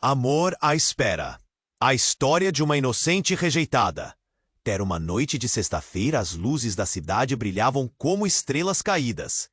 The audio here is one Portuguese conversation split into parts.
Amor à espera. A história de uma inocente rejeitada. Era uma noite de sexta-feira, as luzes da cidade brilhavam como estrelas caídas.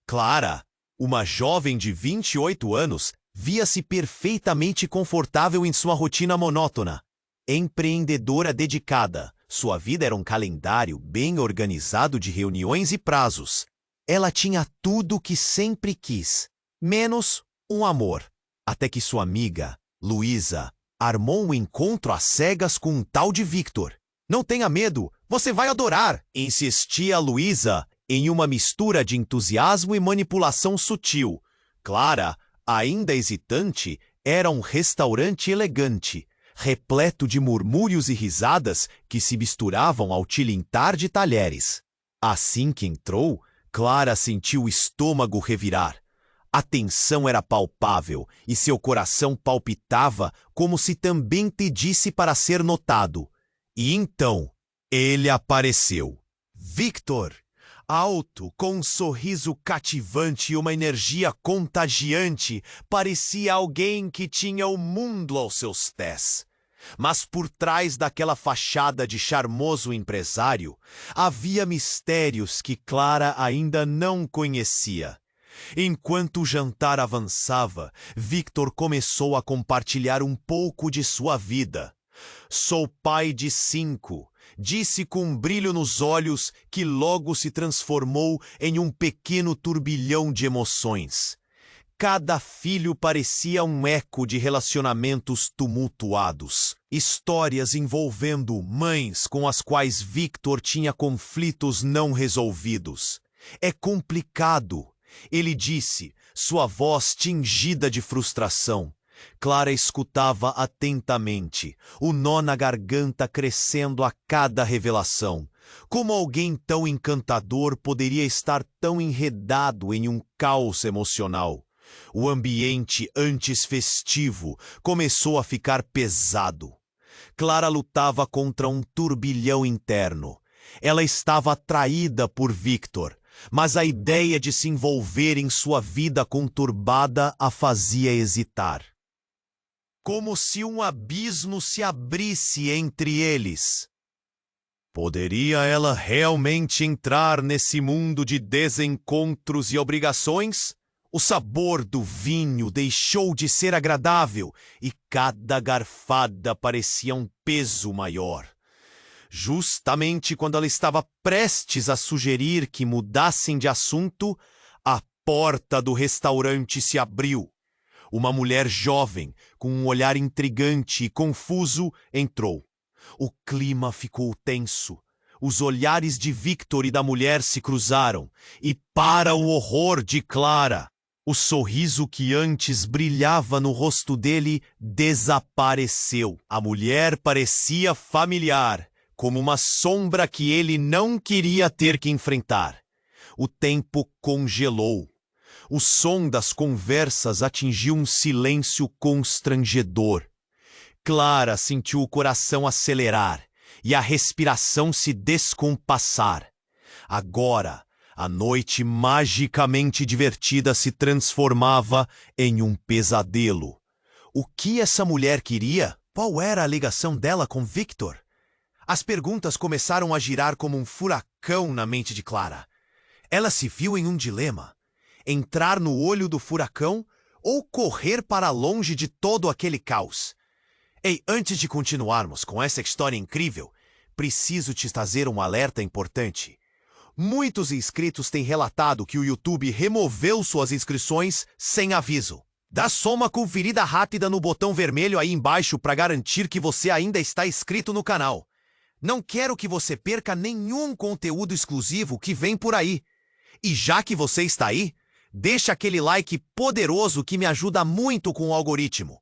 Clara, uma jovem de 28 anos, via-se perfeitamente confortável em sua rotina monótona. Empreendedora dedicada, sua vida era um calendário bem organizado de reuniões e prazos. Ela tinha tudo o que sempre quis, menos um amor. Até que sua amiga, Luísa, armou um encontro às cegas com um tal de Victor. Não tenha medo, você vai adorar, insistia Luísa em uma mistura de entusiasmo e manipulação sutil. Clara, ainda hesitante, era um restaurante elegante, repleto de murmúrios e risadas que se misturavam ao tilintar de talheres. Assim que entrou, Clara sentiu o estômago revirar. A tensão era palpável e seu coração palpitava como se também pedisse para ser notado. E então, ele apareceu. Victor, alto, com um sorriso cativante e uma energia contagiante, parecia alguém que tinha o mundo aos seus pés. Mas por trás daquela fachada de charmoso empresário, havia mistérios que Clara ainda não conhecia. Enquanto o jantar avançava, Victor começou a compartilhar um pouco de sua vida. Sou pai de 5, disse com um brilho nos olhos que logo se transformou em um pequeno turbilhão de emoções. Cada filho parecia um eco de relacionamentos tumultuados. Histórias envolvendo mães com as quais Victor tinha conflitos não resolvidos. É complicado, ele disse, sua voz tingida de frustração. Clara escutava atentamente, o nó na garganta crescendo a cada revelação. Como alguém tão encantador poderia estar tão enredado em um caos emocional? O ambiente antes festivo começou a ficar pesado. Clara lutava contra um turbilhão interno. Ela estava atraída por Victor, mas a ideia de se envolver em sua vida conturbada a fazia hesitar. Como se um abismo se abrisse entre eles. Poderia ela realmente entrar nesse mundo de desencontros e obrigações? O sabor do vinho deixou de ser agradável e cada garfada parecia um peso maior. Justamente quando ela estava prestes a sugerir que mudassem de assunto, a porta do restaurante se abriu. Uma mulher jovem, com um olhar intrigante e confuso, entrou. O clima ficou tenso. Os olhares de Victor e da mulher se cruzaram, e para o horror de Clara, o sorriso que antes brilhava no rosto dele desapareceu. A mulher parecia familiar, como uma sombra que ele não queria ter que enfrentar. O tempo congelou. O som das conversas atingiu um silêncio constrangedor. Clara sentiu o coração acelerar e a respiração se descompassar. Agora, a noite magicamente divertida se transformava em um pesadelo. O que essa mulher queria? Qual era a ligação dela com Victor? As perguntas começaram a girar como um furacão na mente de Clara. Ela se viu em um dilema: entrar no olho do furacão ou correr para longe de todo aquele caos. Ei, antes de continuarmos com essa história incrível, preciso te trazer um alerta importante. Muitos inscritos têm relatado que o YouTube removeu suas inscrições sem aviso. Dá só uma conferida rápida no botão vermelho aí embaixo para garantir que você ainda está inscrito no canal. Não quero que você perca nenhum conteúdo exclusivo que vem por aí. E já que você está aí, deixa aquele like poderoso que me ajuda muito com o algoritmo.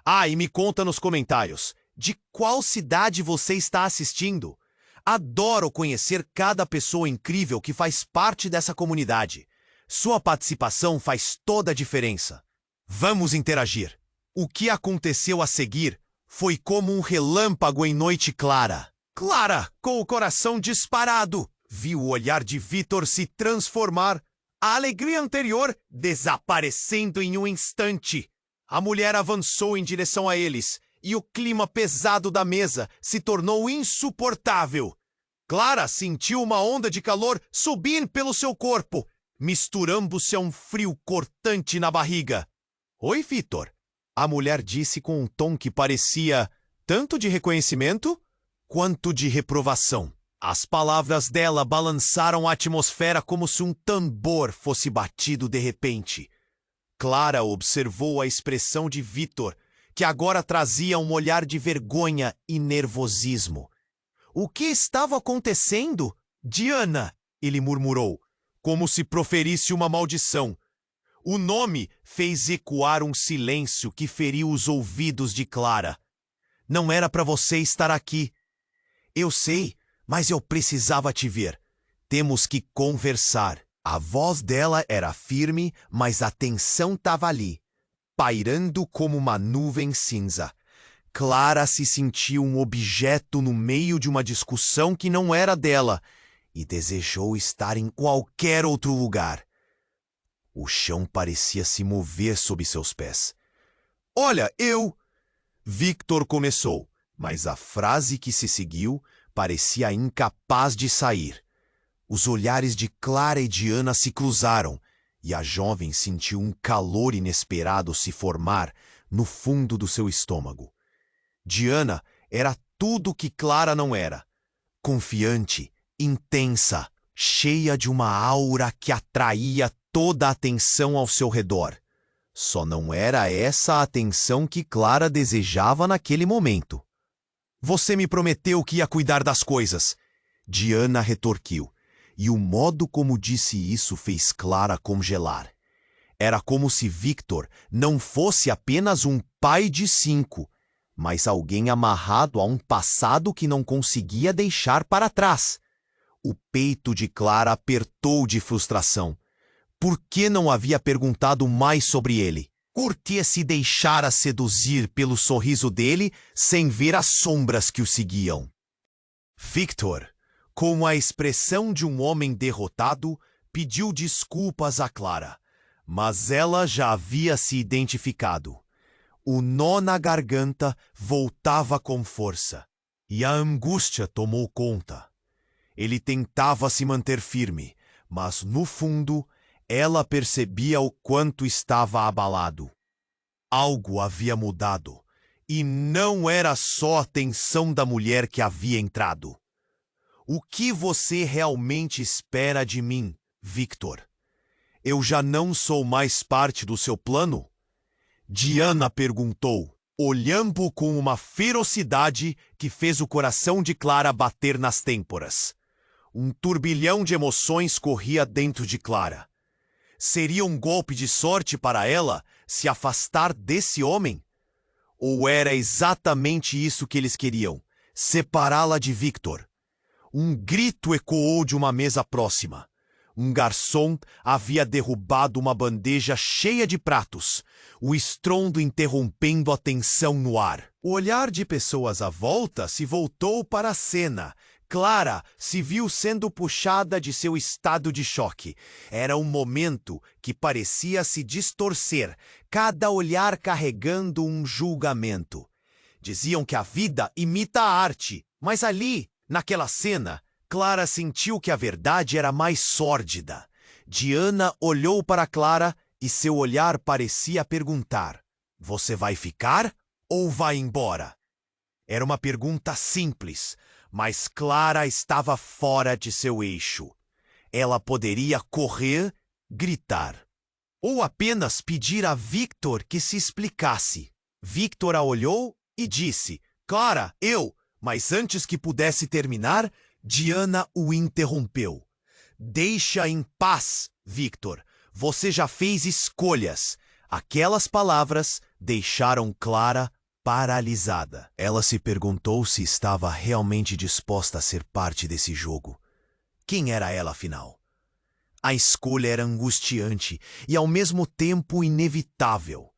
Ah, e me conta nos comentários, de qual cidade você está assistindo? Adoro conhecer cada pessoa incrível que faz parte dessa comunidade. Sua participação faz toda a diferença. Vamos interagir. O que aconteceu a seguir foi como um relâmpago em noite clara. Clara, com o coração disparado, viu o olhar de Victor se transformar, a alegria anterior desaparecendo em um instante. A mulher avançou em direção a eles, e o clima pesado da mesa se tornou insuportável. Clara sentiu uma onda de calor subir pelo seu corpo, misturando-se a um frio cortante na barriga. Oi, Victor. A mulher disse com um tom que parecia tanto de reconhecimento quanto de reprovação. As palavras dela balançaram a atmosfera como se um tambor fosse batido de repente. Clara observou a expressão de Victor, que agora trazia um olhar de vergonha e nervosismo. O que estava acontecendo? Diana, ele murmurou, como se proferisse uma maldição. O nome fez ecoar um silêncio que feriu os ouvidos de Clara. Não era para você estar aqui. Eu sei, mas eu precisava te ver. Temos que conversar. A voz dela era firme, mas a tensão estava ali, pairando como uma nuvem cinza. Clara se sentiu um objeto no meio de uma discussão que não era dela e desejou estar em qualquer outro lugar. O chão parecia se mover sob seus pés. Olha, Victor começou, mas a frase que se seguiu parecia incapaz de sair. Os olhares de Clara e Diana se cruzaram, e a jovem sentiu um calor inesperado se formar no fundo do seu estômago. Diana era tudo que Clara não era. Confiante, intensa, cheia de uma aura que atraía toda a atenção ao seu redor. Só não era essa a atenção que Clara desejava naquele momento. Você me prometeu que ia cuidar das coisas, Diana retorquiu, e o modo como disse isso fez Clara congelar. Era como se Victor não fosse apenas um pai de 5, mas alguém amarrado a um passado que não conseguia deixar para trás. O peito de Clara apertou de frustração. Por que não havia perguntado mais sobre ele? Por que se deixara seduzir pelo sorriso dele sem ver as sombras que o seguiam? Victor, com a expressão de um homem derrotado, pediu desculpas a Clara, mas ela já havia se identificado. O nó na garganta voltava com força, e a angústia tomou conta. Ele tentava se manter firme, mas no fundo, ela percebia o quanto estava abalado. Algo havia mudado, e não era só a tensão da mulher que havia entrado. O que você realmente espera de mim, Victor? Eu já não sou mais parte do seu plano? Diana perguntou, olhando com uma ferocidade que fez o coração de Clara bater nas têmporas. Um turbilhão de emoções corria dentro de Clara. Seria um golpe de sorte para ela se afastar desse homem? Ou era exatamente isso que eles queriam, separá-la de Victor? Um grito ecoou de uma mesa próxima. Um garçom havia derrubado uma bandeja cheia de pratos, o estrondo interrompendo a tensão no ar. O olhar de pessoas à volta se voltou para a cena. Clara se viu sendo puxada de seu estado de choque. Era um momento que parecia se distorcer, cada olhar carregando um julgamento. Diziam que a vida imita a arte, mas ali, naquela cena, Clara sentiu que a verdade era mais sórdida. Diana olhou para Clara e seu olhar parecia perguntar: você vai ficar ou vai embora? Era uma pergunta simples, mas Clara estava fora de seu eixo. Ela poderia correr, gritar, ou apenas pedir a Victor que se explicasse. Victor a olhou e disse: Clara, mas antes que pudesse terminar, Diana o interrompeu. Deixa em paz, Victor. Você já fez escolhas. Aquelas palavras deixaram Clara paralisada. Ela se perguntou se estava realmente disposta a ser parte desse jogo. Quem era ela, afinal? A escolha era angustiante e, ao mesmo tempo, inevitável.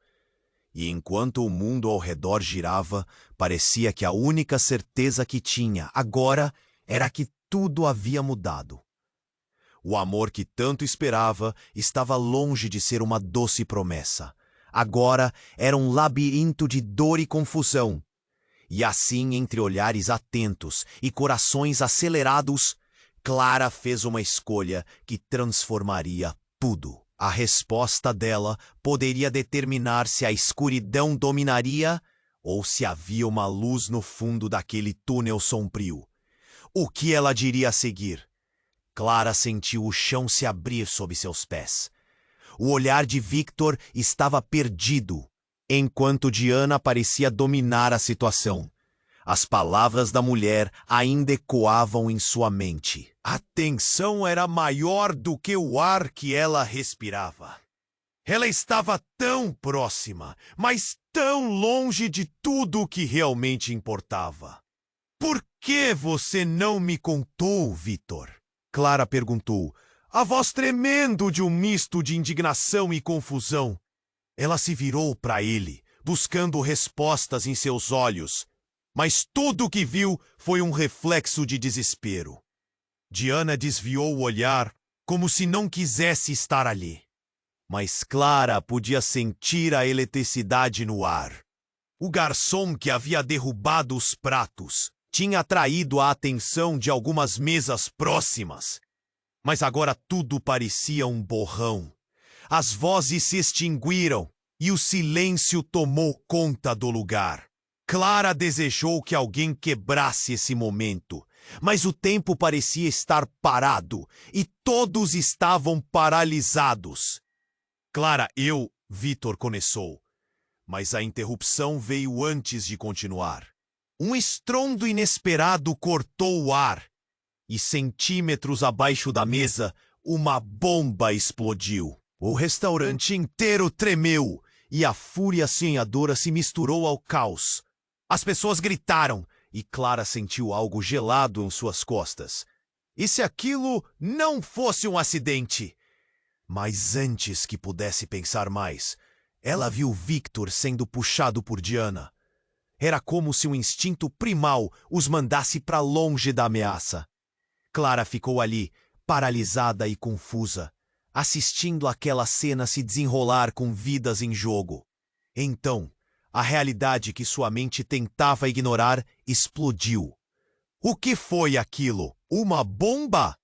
E enquanto o mundo ao redor girava, parecia que a única certeza que tinha agora era que tudo havia mudado. O amor que tanto esperava estava longe de ser uma doce promessa. Agora era um labirinto de dor e confusão. E assim, entre olhares atentos e corações acelerados, Clara fez uma escolha que transformaria tudo. A resposta dela poderia determinar se a escuridão dominaria ou se havia uma luz no fundo daquele túnel sombrio. O que ela diria a seguir? Clara sentiu o chão se abrir sob seus pés. O olhar de Victor estava perdido, enquanto Diana parecia dominar a situação. As palavras da mulher ainda ecoavam em sua mente. A tensão era maior do que o ar que ela respirava. Ela estava tão próxima, mas tão longe de tudo o que realmente importava. Por que você não me contou, Victor? Clara perguntou, a voz tremendo de um misto de indignação e confusão. Ela se virou para ele, buscando respostas em seus olhos, mas tudo o que viu foi um reflexo de desespero. Diana desviou o olhar, como se não quisesse estar ali. Mas Clara podia sentir a eletricidade no ar. O garçom que havia derrubado os pratos tinha atraído a atenção de algumas mesas próximas. Mas agora tudo parecia um borrão. As vozes se extinguiram e o silêncio tomou conta do lugar. Clara desejou que alguém quebrasse esse momento, mas o tempo parecia estar parado e todos estavam paralisados. Clara, Victor começou, mas a interrupção veio antes de continuar. Um estrondo inesperado cortou o ar e centímetros abaixo da mesa, uma bomba explodiu. O restaurante inteiro tremeu e a fúria sonhadora se misturou ao caos. As pessoas gritaram e Clara sentiu algo gelado em suas costas. E se aquilo não fosse um acidente? Mas antes que pudesse pensar mais, ela viu Victor sendo puxado por Diana. Era como se um instinto primal os mandasse para longe da ameaça. Clara ficou ali, paralisada e confusa, assistindo aquela cena se desenrolar com vidas em jogo. Então, a realidade que sua mente tentava ignorar explodiu. O que foi aquilo? Uma bomba?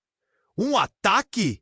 Um ataque?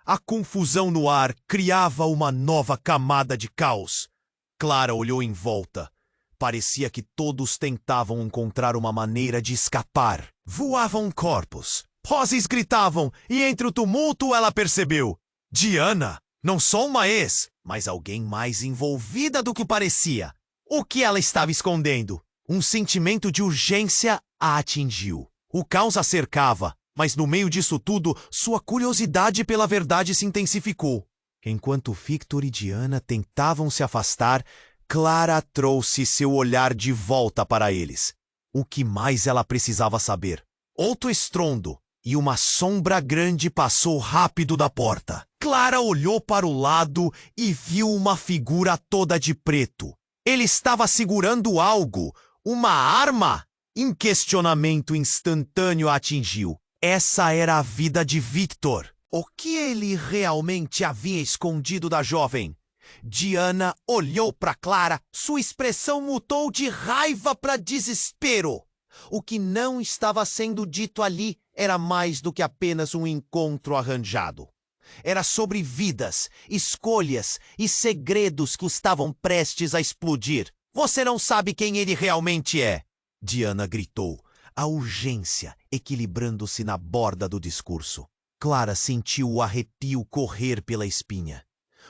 A confusão no ar criava uma nova camada de caos. Clara olhou em volta. Parecia que todos tentavam encontrar uma maneira de escapar. Voavam corpos. Vozes gritavam e entre o tumulto ela percebeu. Diana, não só uma ex, mas alguém mais envolvida do que parecia. O que ela estava escondendo? Um sentimento de urgência a atingiu. O caos a cercava, mas no meio disso tudo, sua curiosidade pela verdade se intensificou. Enquanto Victor e Diana tentavam se afastar, Clara trouxe seu olhar de volta para eles. O que mais ela precisava saber? Outro estrondo, e uma sombra grande passou rápido da porta. Clara olhou para o lado e viu uma figura toda de preto. Ele estava segurando algo, uma arma. Questionamento instantâneo a atingiu. Essa era a vida de Victor. O que ele realmente havia escondido da jovem? Diana olhou para Clara, sua expressão mudou de raiva para desespero. O que não estava sendo dito ali era mais do que apenas um encontro arranjado. Era sobre vidas, escolhas e segredos que estavam prestes a explodir. Você não sabe quem ele realmente é, Diana gritou, a urgência equilibrando-se na borda do discurso. Clara sentiu o arrepio correr pela espinha.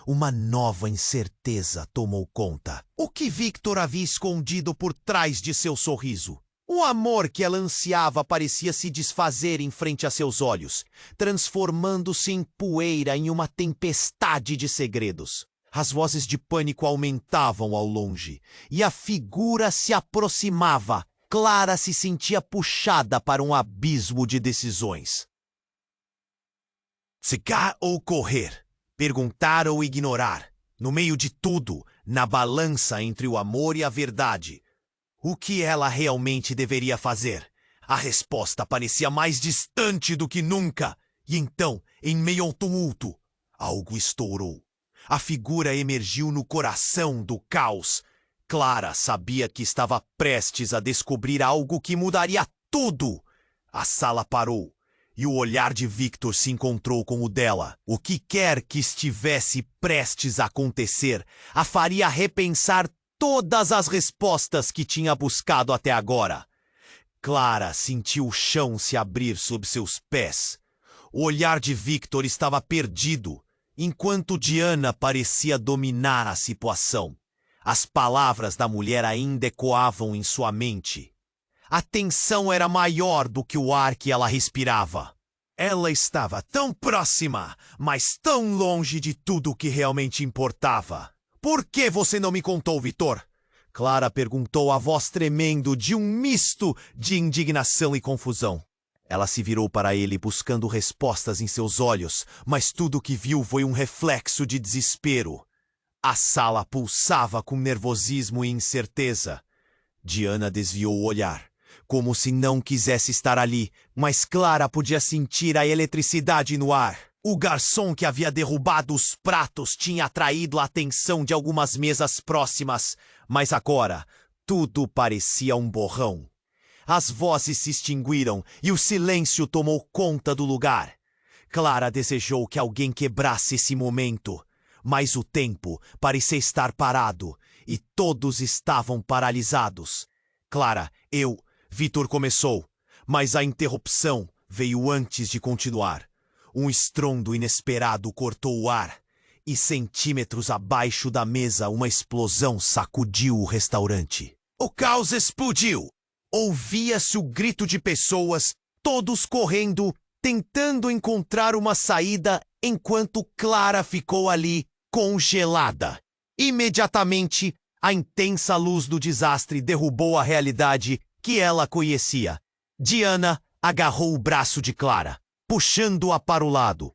Uma nova incerteza tomou conta. O que Victor havia escondido por trás de seu sorriso? O amor que ela ansiava parecia se desfazer em frente a seus olhos, transformando-se em poeira em uma tempestade de segredos. As vozes de pânico aumentavam ao longe, e a figura se aproximava. Clara se sentia puxada para um abismo de decisões. Ficar ou correr? Perguntar ou ignorar? No meio de tudo, na balança entre o amor e a verdade, o que ela realmente deveria fazer? A resposta parecia mais distante do que nunca. E então, em meio ao tumulto, algo estourou. A figura emergiu no coração do caos. Clara sabia que estava prestes a descobrir algo que mudaria tudo. A sala parou e o olhar de Victor se encontrou com o dela. O que quer que estivesse prestes a acontecer a faria repensar todas as respostas que tinha buscado até agora. Clara sentiu o chão se abrir sob seus pés. O olhar de Victor estava perdido, enquanto Diana parecia dominar a situação. As palavras da mulher ainda ecoavam em sua mente. A tensão era maior do que o ar que ela respirava. Ela estava tão próxima, mas tão longe de tudo o que realmente importava. Por que você não me contou, Victor? Clara perguntou, a voz tremendo de um misto de indignação e confusão. Ela se virou para ele buscando respostas em seus olhos, mas tudo o que viu foi um reflexo de desespero. A sala pulsava com nervosismo e incerteza. Diana desviou o olhar, como se não quisesse estar ali, mas Clara podia sentir a eletricidade no ar. O garçom que havia derrubado os pratos tinha atraído a atenção de algumas mesas próximas, mas agora tudo parecia um borrão. As vozes se extinguiram e o silêncio tomou conta do lugar. Clara desejou que alguém quebrasse esse momento, mas o tempo parecia estar parado e todos estavam paralisados. Clara, Victor começou, mas a interrupção veio antes de continuar. Um estrondo inesperado cortou o ar, e centímetros abaixo da mesa uma explosão sacudiu o restaurante. O caos explodiu! Ouvia-se o grito de pessoas, todos correndo, tentando encontrar uma saída, enquanto Clara ficou ali, congelada. Imediatamente, a intensa luz do desastre derrubou a realidade que ela conhecia. Diana agarrou o braço de Clara, puxando-a para o lado.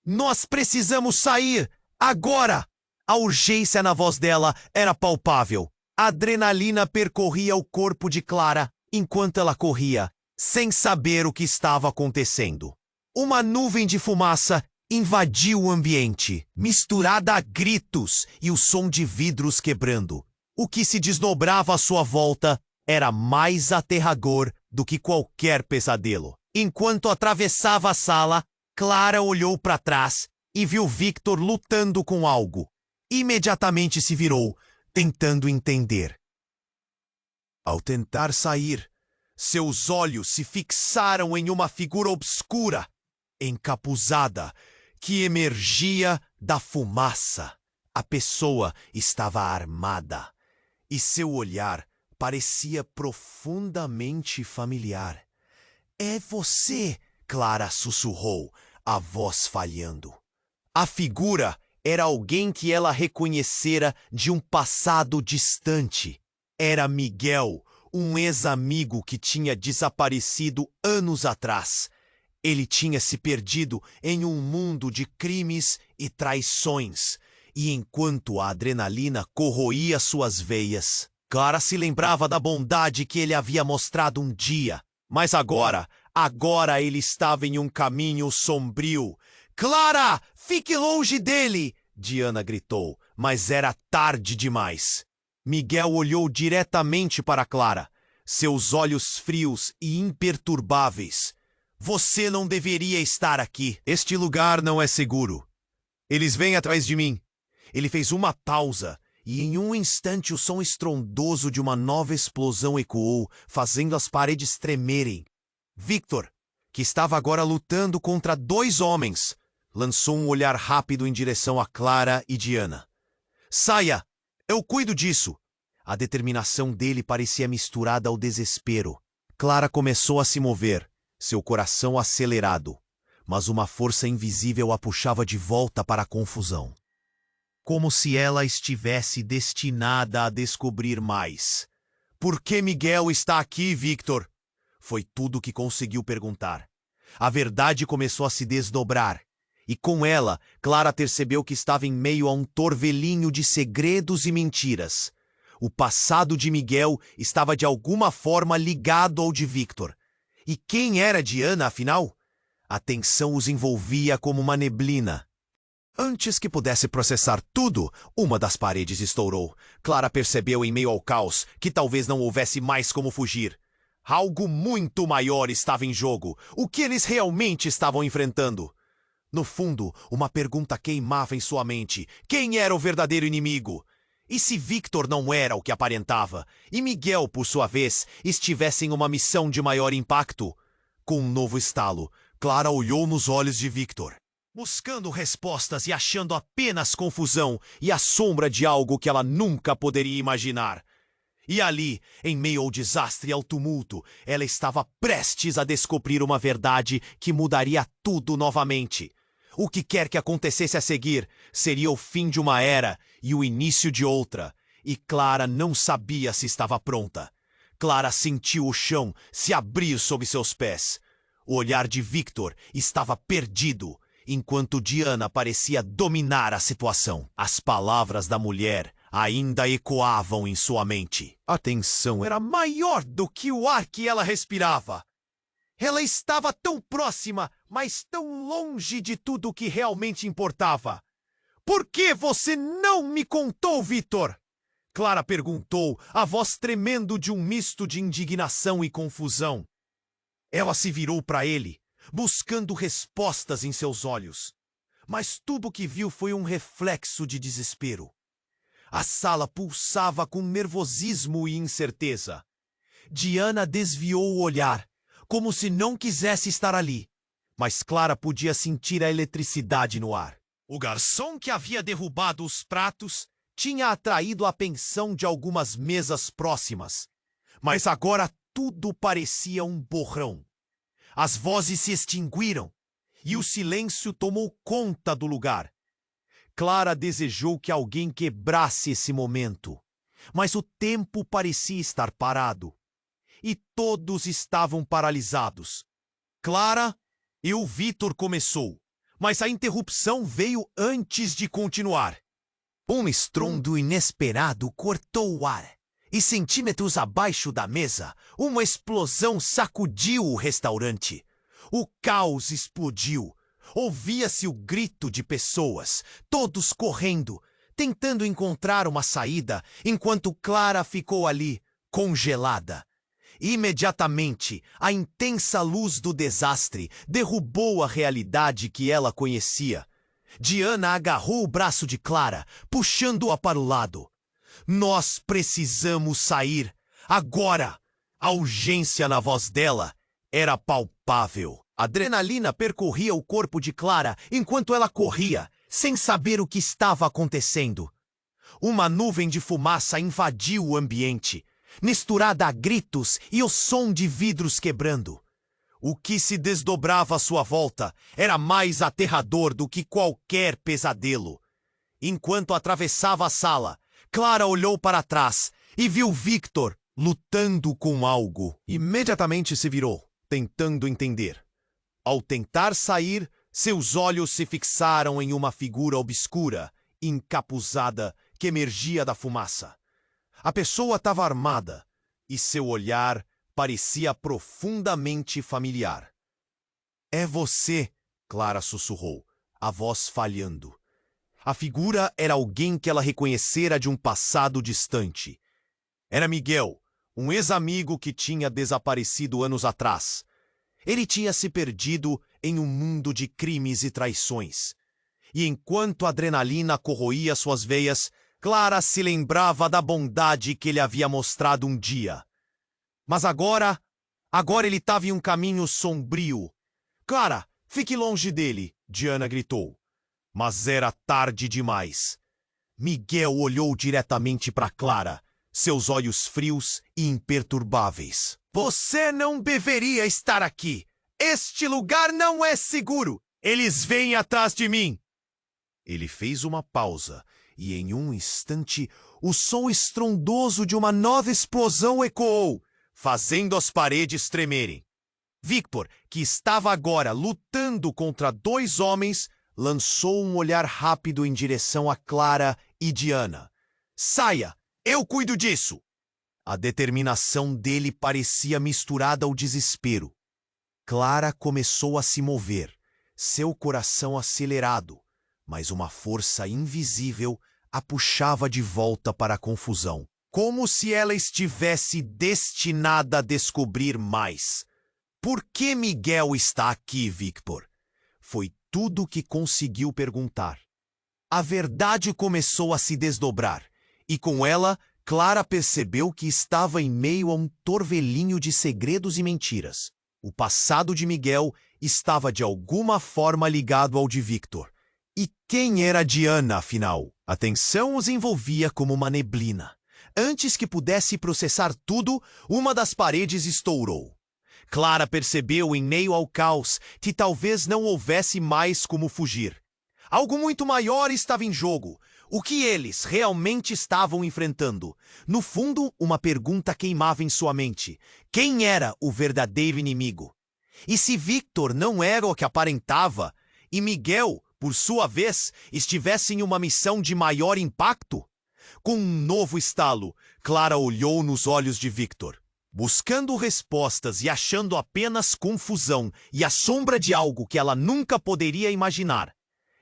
Nós precisamos sair! Agora! A urgência na voz dela era palpável. A adrenalina percorria o corpo de Clara enquanto ela corria, sem saber o que estava acontecendo. Uma nuvem de fumaça invadiu o ambiente, misturada a gritos e o som de vidros quebrando. O que se desdobrava à sua volta era mais aterrador do que qualquer pesadelo. Enquanto atravessava a sala, Clara olhou para trás e viu Victor lutando com algo. Imediatamente se virou, tentando entender. Ao tentar sair, seus olhos se fixaram em uma figura obscura, encapuzada, que emergia da fumaça. A pessoa estava armada, e seu olhar parecia profundamente familiar. É você, Clara sussurrou, a voz falhando. A figura era alguém que ela reconhecera de um passado distante. Era Miguel, um ex-amigo que tinha desaparecido anos atrás. Ele tinha se perdido em um mundo de crimes e traições, e enquanto a adrenalina corroía suas veias, Clara se lembrava da bondade que ele havia mostrado um dia. Mas agora ele estava em um caminho sombrio. Clara, fique longe dele! Diana gritou, mas era tarde demais. Miguel olhou diretamente para Clara, seus olhos frios e imperturbáveis. Você não deveria estar aqui. Este lugar não é seguro. Eles vêm atrás de mim. Ele fez uma pausa, e em um instante o som estrondoso de uma nova explosão ecoou, fazendo as paredes tremerem. Victor, que estava agora lutando contra 2 homens, lançou um olhar rápido em direção a Clara e Diana. Saia! Eu cuido disso! A determinação dele parecia misturada ao desespero. Clara começou a se mover, seu coração acelerado, mas uma força invisível a puxava de volta para a confusão. Como se ela estivesse destinada a descobrir mais. Por que Miguel está aqui, Victor? Foi tudo o que conseguiu perguntar. A verdade começou a se desdobrar. E com ela, Clara percebeu que estava em meio a um torvelinho de segredos e mentiras. O passado de Miguel estava de alguma forma ligado ao de Victor. E quem era Diana, afinal? A tensão os envolvia como uma neblina. Antes que pudesse processar tudo, uma das paredes estourou. Clara percebeu em meio ao caos que talvez não houvesse mais como fugir. Algo muito maior estava em jogo. O que eles realmente estavam enfrentando? No fundo, uma pergunta queimava em sua mente. Quem era o verdadeiro inimigo? E se Victor não era o que aparentava, e Miguel, por sua vez, estivesse em uma missão de maior impacto? Com um novo estalo, Clara olhou nos olhos de Victor, buscando respostas e achando apenas confusão e a sombra de algo que ela nunca poderia imaginar. E ali, em meio ao desastre e ao tumulto, ela estava prestes a descobrir uma verdade que mudaria tudo novamente. O que quer que acontecesse a seguir seria o fim de uma era e o início de outra. E Clara não sabia se estava pronta. Clara sentiu o chão se abrir sob seus pés. O olhar de Victor estava perdido, enquanto Diana parecia dominar a situação. As palavras da mulher ainda ecoavam em sua mente. A tensão era maior do que o ar que ela respirava. Ela estava tão próxima, mas tão longe de tudo o que realmente importava. Por que você não me contou, Victor? Clara perguntou, a voz tremendo de um misto de indignação e confusão. Ela se virou para ele, buscando respostas em seus olhos. Mas tudo o que viu foi um reflexo de desespero. A sala pulsava com nervosismo e incerteza. Diana desviou o olhar, como se não quisesse estar ali. Mas Clara podia sentir a eletricidade no ar. O garçom que havia derrubado os pratos tinha atraído a atenção de algumas mesas próximas. Mas agora tudo parecia um borrão. As vozes se extinguiram e o silêncio tomou conta do lugar. Clara desejou que alguém quebrasse esse momento, mas o tempo parecia estar parado. E todos estavam paralisados. Clara e o Victor começou, mas a interrupção veio antes de continuar. Um estrondo inesperado cortou o ar, e centímetros abaixo da mesa, uma explosão sacudiu o restaurante. O caos explodiu. Ouvia-se o grito de pessoas, todos correndo, tentando encontrar uma saída, enquanto Clara ficou ali, congelada. Imediatamente, a intensa luz do desastre derrubou a realidade que ela conhecia. Diana agarrou o braço de Clara, puxando-a para o lado. Nós precisamos sair, agora! A urgência na voz dela era palpável. A adrenalina percorria o corpo de Clara enquanto ela corria, sem saber o que estava acontecendo. Uma nuvem de fumaça invadiu o ambiente, misturada a gritos e o som de vidros quebrando. O que se desdobrava à sua volta era mais aterrador do que qualquer pesadelo. Enquanto atravessava a sala, Clara olhou para trás e viu Victor lutando com algo. Imediatamente se virou, tentando entender. Ao tentar sair, seus olhos se fixaram em uma figura obscura, encapuzada, que emergia da fumaça. A pessoa estava armada, e seu olhar parecia profundamente familiar. É você, Clara sussurrou, a voz falhando. A figura era alguém que ela reconhecera de um passado distante. Era Miguel, um ex-amigo que tinha desaparecido anos atrás. Ele tinha se perdido em um mundo de crimes e traições. E enquanto a adrenalina corroía suas veias, Clara se lembrava da bondade que ele havia mostrado um dia. Mas agora ele estava em um caminho sombrio. Clara, fique longe dele, Diana gritou. Mas era tarde demais. Miguel olhou diretamente para Clara, seus olhos frios e imperturbáveis. Você não deveria estar aqui. Este lugar não é seguro. Eles vêm atrás de mim. Ele fez uma pausa e, em um instante, o som estrondoso de uma nova explosão ecoou, fazendo as paredes tremerem. Victor, que estava agora lutando contra dois homens, lançou um olhar rápido em direção a Clara e Diana. Saia! Eu cuido disso! A determinação dele parecia misturada ao desespero. Clara começou a se mover, seu coração acelerado, mas uma força invisível a puxava de volta para a confusão, como se ela estivesse destinada a descobrir mais. Por que Miguel está aqui, Victor? Foi tudo o que conseguiu perguntar. A verdade começou a se desdobrar, e com ela, Clara percebeu que estava em meio a um torvelinho de segredos e mentiras. O passado de Miguel estava de alguma forma ligado ao de Victor. E quem era Diana, afinal? A tensão os envolvia como uma neblina. Antes que pudesse processar tudo, uma das paredes estourou. Clara percebeu em meio ao caos que talvez não houvesse mais como fugir. Algo muito maior estava em jogo. O que eles realmente estavam enfrentando? No fundo, uma pergunta queimava em sua mente. Quem era o verdadeiro inimigo? E se Victor não era o que aparentava, e Miguel, por sua vez, estivesse em uma missão de maior impacto? Com um novo estalo, Clara olhou nos olhos de Victor, buscando respostas e achando apenas confusão e a sombra de algo que ela nunca poderia imaginar.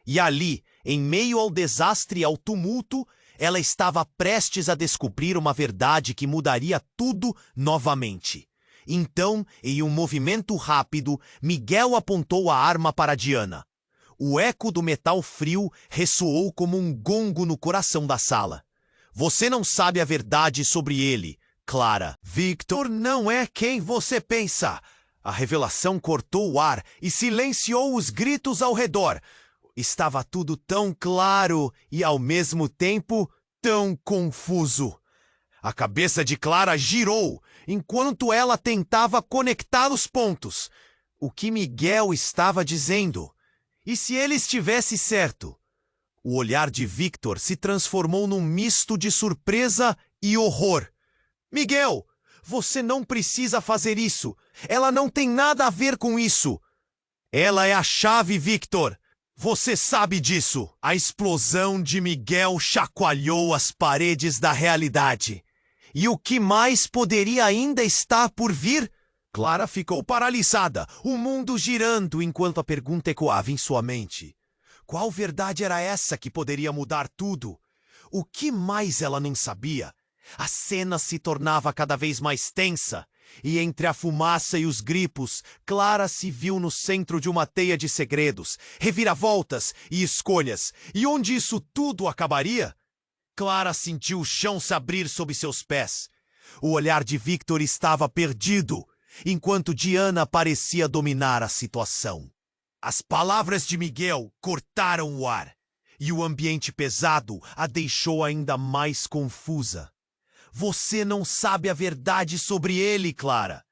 E ali, em meio ao desastre e ao tumulto, ela estava prestes a descobrir uma verdade que mudaria tudo novamente. Então, em um movimento rápido, Miguel apontou a arma para Diana. O eco do metal frio ressoou como um gongo no coração da sala. Você não sabe a verdade sobre ele, Clara. Victor não é quem você pensa. A revelação cortou o ar e silenciou os gritos ao redor. Estava tudo tão claro e, ao mesmo tempo, tão confuso. A cabeça de Clara girou enquanto ela tentava conectar os pontos. O que Miguel estava dizendo? E se ele estivesse certo? O olhar de Victor se transformou num misto de surpresa e horror. Miguel, você não precisa fazer isso. Ela não tem nada a ver com isso. Ela é a chave, Victor. Você sabe disso. A explosão de Miguel chacoalhou as paredes da realidade. E o que mais poderia ainda estar por vir? Clara ficou paralisada, o mundo girando enquanto a pergunta ecoava em sua mente. Qual verdade era essa que poderia mudar tudo? O que mais ela não sabia? A cena se tornava cada vez mais tensa, e entre a fumaça e os gripos, Clara se viu no centro de uma teia de segredos, reviravoltas e escolhas. E onde isso tudo acabaria? Clara sentiu o chão se abrir sob seus pés. O olhar de Victor estava perdido, enquanto Diana parecia dominar a situação. As palavras de Miguel cortaram o ar, e o ambiente pesado a deixou ainda mais confusa. Você não sabe a verdade sobre ele, Clara.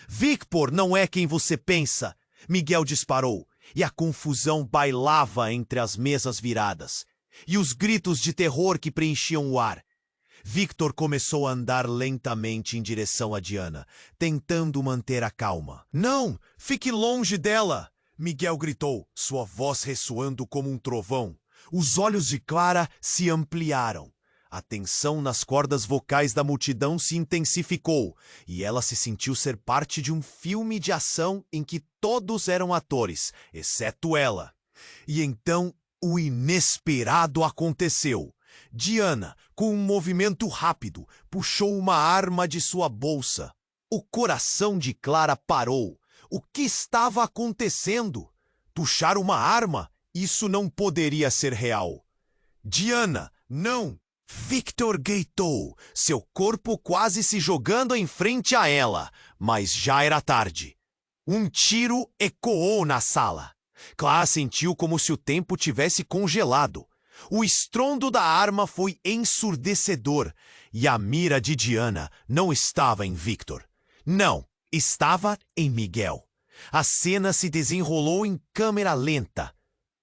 Victor não é quem você pensa. Miguel disparou, e a confusão bailava entre as mesas viradas, e os gritos de terror que preenchiam o ar. Victor começou a andar lentamente em direção a Diana, tentando manter a calma. Não, fique longe dela! Miguel gritou, sua voz ressoando como um trovão. Os olhos de Clara se ampliaram. A tensão nas cordas vocais da multidão se intensificou, e ela se sentiu ser parte de um filme de ação em que todos eram atores, exceto ela. E então, o inesperado aconteceu. Diana, com um movimento rápido, puxou uma arma de sua bolsa. O coração de Clara parou. O que estava acontecendo? Puxar uma arma? Isso não poderia ser real. Diana, não! Victor gritou, seu corpo quase se jogando em frente a ela, mas já era tarde. Um tiro ecoou na sala. Clara sentiu como se o tempo tivesse congelado. O estrondo da arma foi ensurdecedor, e a mira de Diana não estava em Victor. Não, estava em Miguel. A cena se desenrolou em câmera lenta.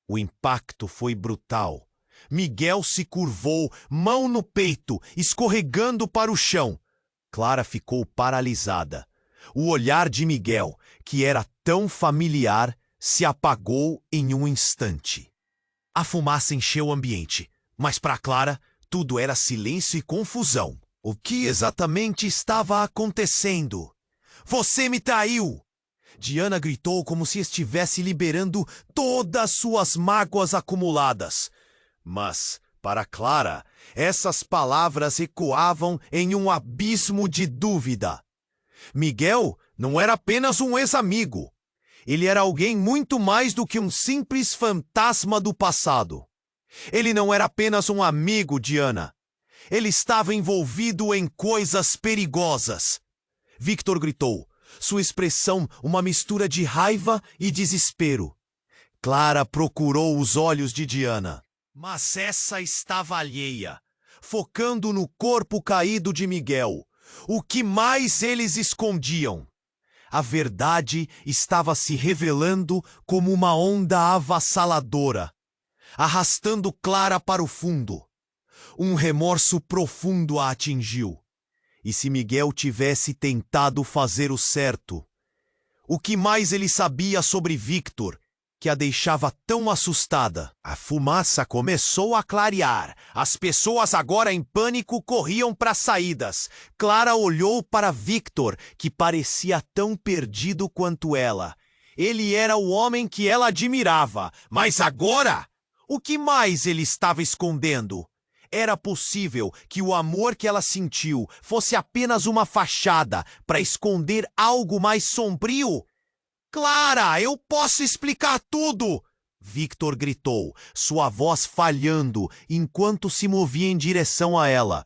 O impacto foi brutal. Miguel se curvou, mão no peito, escorregando para o chão. Clara ficou paralisada. O olhar de Miguel, que era tão familiar, se apagou em um instante. A fumaça encheu o ambiente, mas para Clara, tudo era silêncio e confusão. O que exatamente estava acontecendo? Você me traiu! Diana gritou como se estivesse liberando todas suas mágoas acumuladas. Mas, para Clara, essas palavras ecoavam em um abismo de dúvida. Miguel não era apenas um ex-amigo. Ele era alguém muito mais do que um simples fantasma do passado. Ele não era apenas um amigo, Diana. Ele estava envolvido em coisas perigosas. Victor gritou, sua expressão uma mistura de raiva e desespero. Clara procurou os olhos de Diana, mas essa estava alheia, focando no corpo caído de Miguel. O que mais eles escondiam? A verdade estava se revelando como uma onda avassaladora, arrastando Clara para o fundo. Um remorso profundo a atingiu. E se Miguel tivesse tentado fazer o certo? O que mais ele sabia sobre Victor, que a deixava tão assustada? A fumaça começou a clarear. As pessoas agora em pânico corriam para as saídas. Clara olhou para Victor, que parecia tão perdido quanto ela. Ele era o homem que ela admirava. Mas agora, o que mais ele estava escondendo? Era possível que o amor que ela sentiu fosse apenas uma fachada para esconder algo mais sombrio? Clara, eu posso explicar tudo! Victor gritou, sua voz falhando enquanto se movia em direção a ela.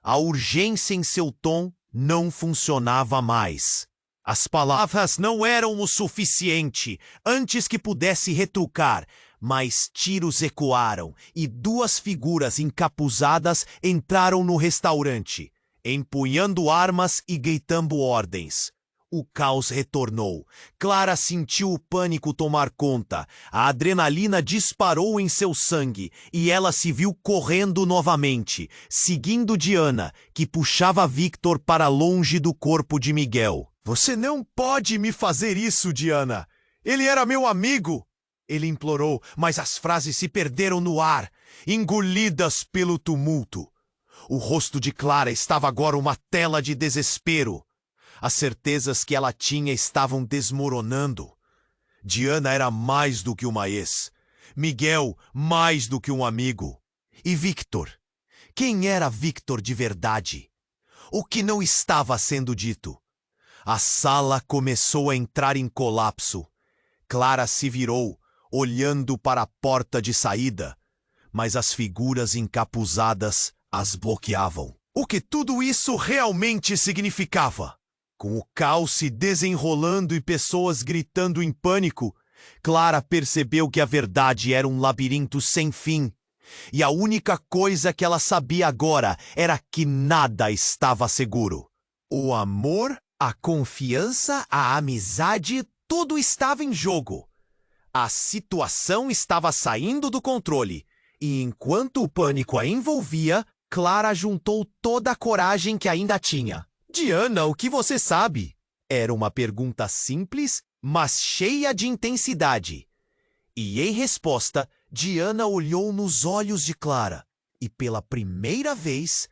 A urgência em seu tom não funcionava mais. As palavras não eram o suficiente antes que pudesse retrucar. Mas tiros ecoaram e duas figuras encapuzadas entraram no restaurante, empunhando armas e gritando ordens. O caos retornou. Clara sentiu o pânico tomar conta. A adrenalina disparou em seu sangue e ela se viu correndo novamente, seguindo Diana, que puxava Victor para longe do corpo de Miguel. Você não pode me fazer isso, Diana! Ele era meu amigo! Ele implorou, mas as frases se perderam no ar, engolidas pelo tumulto. O rosto de Clara estava agora uma tela de desespero. As certezas que ela tinha estavam desmoronando. Diana era mais do que uma ex. Miguel, mais do que um amigo. E Victor? Quem era Victor de verdade? O que não estava sendo dito? A sala começou a entrar em colapso. Clara se virou, olhando para a porta de saída, mas as figuras encapuzadas as bloqueavam. O que tudo isso realmente significava? Com o caos se desenrolando e pessoas gritando em pânico, Clara percebeu que a verdade era um labirinto sem fim. E a única coisa que ela sabia agora era que nada estava seguro. O amor, a confiança, a amizade, tudo estava em jogo. A situação estava saindo do controle, e enquanto o pânico a envolvia, Clara juntou toda a coragem que ainda tinha. Diana, o que você sabe? Era uma pergunta simples, mas cheia de intensidade. E em resposta, Diana olhou nos olhos de Clara, e pela primeira vez,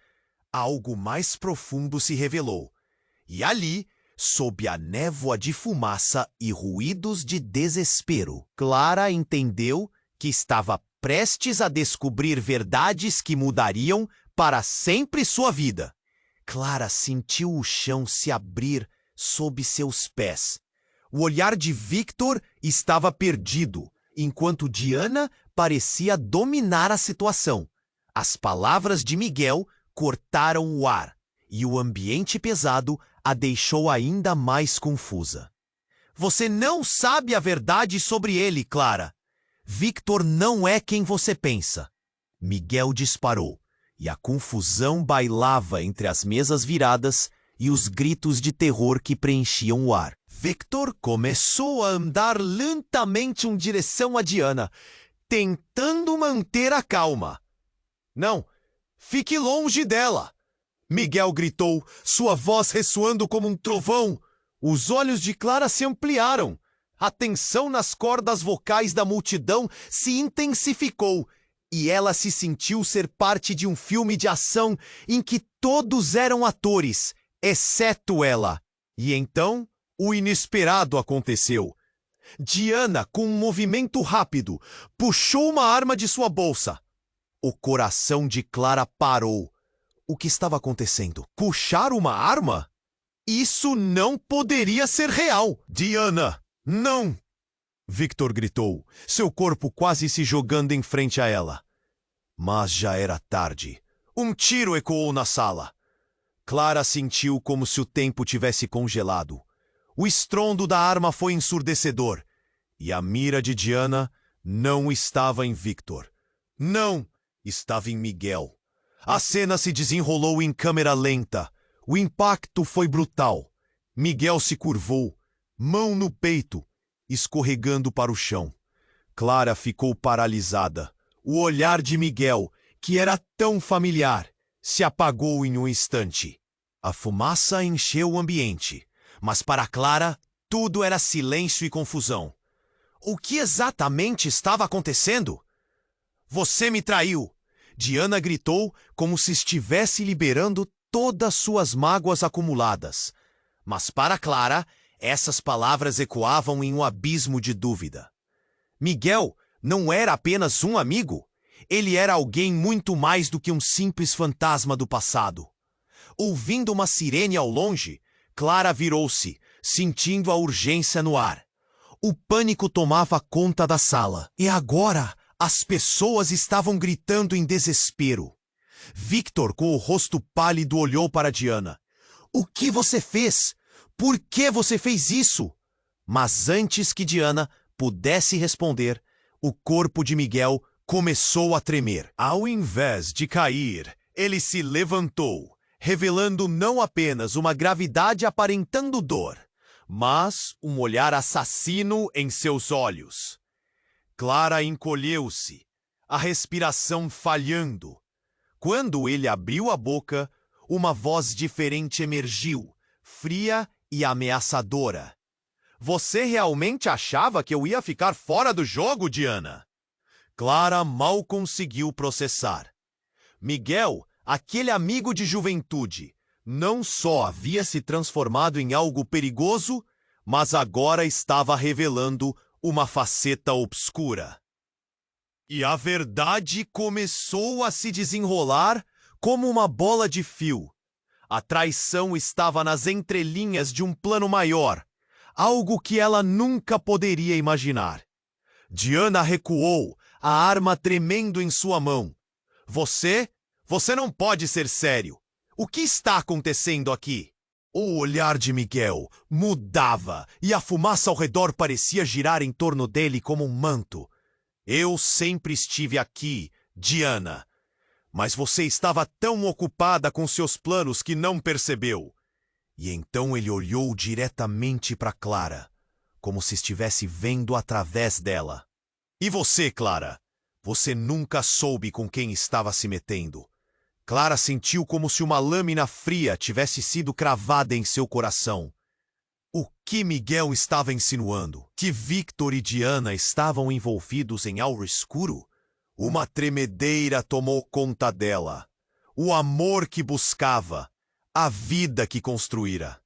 algo mais profundo se revelou. E ali, sob a névoa de fumaça e ruídos de desespero, Clara entendeu que estava prestes a descobrir verdades que mudariam para sempre sua vida. Clara sentiu o chão se abrir sob seus pés. O olhar de Victor estava perdido, enquanto Diana parecia dominar a situação. As palavras de Miguel cortaram o ar, e o ambiente pesado a deixou ainda mais confusa. Você não sabe a verdade sobre ele, Clara. Victor não é quem você pensa. Miguel disparou, e a confusão bailava entre as mesas viradas e os gritos de terror que preenchiam o ar. Victor começou a andar lentamente em direção a Diana, tentando manter a calma. Não, fique longe dela! Miguel gritou, sua voz ressoando como um trovão. Os olhos de Clara se ampliaram. A tensão nas cordas vocais da multidão se intensificou e ela se sentiu ser parte de um filme de ação em que todos eram atores, exceto ela. E então, O inesperado aconteceu. Diana, com um movimento rápido, puxou uma arma de sua bolsa. O coração de Clara parou. O que estava acontecendo? Puxar uma arma? Isso não poderia ser real! Diana, não! Victor gritou, seu corpo quase se jogando em frente a ela. Mas já era tarde. Um tiro ecoou na sala. Clara sentiu como se o tempo tivesse congelado. O estrondo da arma foi ensurdecedor. E a mira de Diana não estava em Victor. Não! Estava em Miguel. A cena se desenrolou em câmera lenta. O impacto foi brutal. Miguel se curvou, mão no peito, escorregando para o chão. Clara ficou paralisada. O olhar de Miguel, que era tão familiar, se apagou em um instante. A fumaça encheu o ambiente, mas para Clara, tudo era silêncio e confusão. O que exatamente estava acontecendo? Você me traiu! Diana gritou como se estivesse liberando todas suas mágoas acumuladas. Mas para Clara, essas palavras ecoavam em um abismo de dúvida. Miguel não era apenas um amigo. Ele era alguém muito mais do que um simples fantasma do passado. Ouvindo uma sirene ao longe, Clara virou-se, sentindo a urgência no ar. O pânico tomava conta da sala. E agora, as pessoas estavam gritando em desespero. Victor, com o rosto pálido, olhou para Diana. O que você fez? Por que você fez isso? Mas antes que Diana pudesse responder, o corpo de Miguel começou a tremer. Ao invés de cair, ele se levantou, revelando não apenas uma gravidade aparentando dor, mas um olhar assassino em seus olhos. Clara encolheu-se, a respiração falhando. Quando ele abriu a boca, uma voz diferente emergiu, fria e ameaçadora. Você realmente achava que eu ia ficar fora do jogo, Diana? Clara mal conseguiu processar. Miguel, aquele amigo de juventude, não só havia se transformado em algo perigoso, mas agora estava revelando uma faceta obscura. E a verdade começou a se desenrolar como uma bola de fio. A traição estava nas entrelinhas de um plano maior, algo que ela nunca poderia imaginar. Diana recuou, a arma tremendo em sua mão. Você não pode ser sério. O que está acontecendo aqui? O olhar de Miguel mudava e a fumaça ao redor parecia girar em torno dele como um manto. Eu sempre estive aqui, Diana. Mas você estava tão ocupada com seus planos que não percebeu. E então ele olhou diretamente para Clara, como se estivesse vendo através dela. E você, Clara? Você nunca soube com quem estava se metendo. Clara sentiu como se uma lâmina fria tivesse sido cravada em seu coração. O que Miguel estava insinuando? Que Victor e Diana estavam envolvidos em algo escuro? Uma tremedeira tomou conta dela. O amor que buscava, a vida que construíra.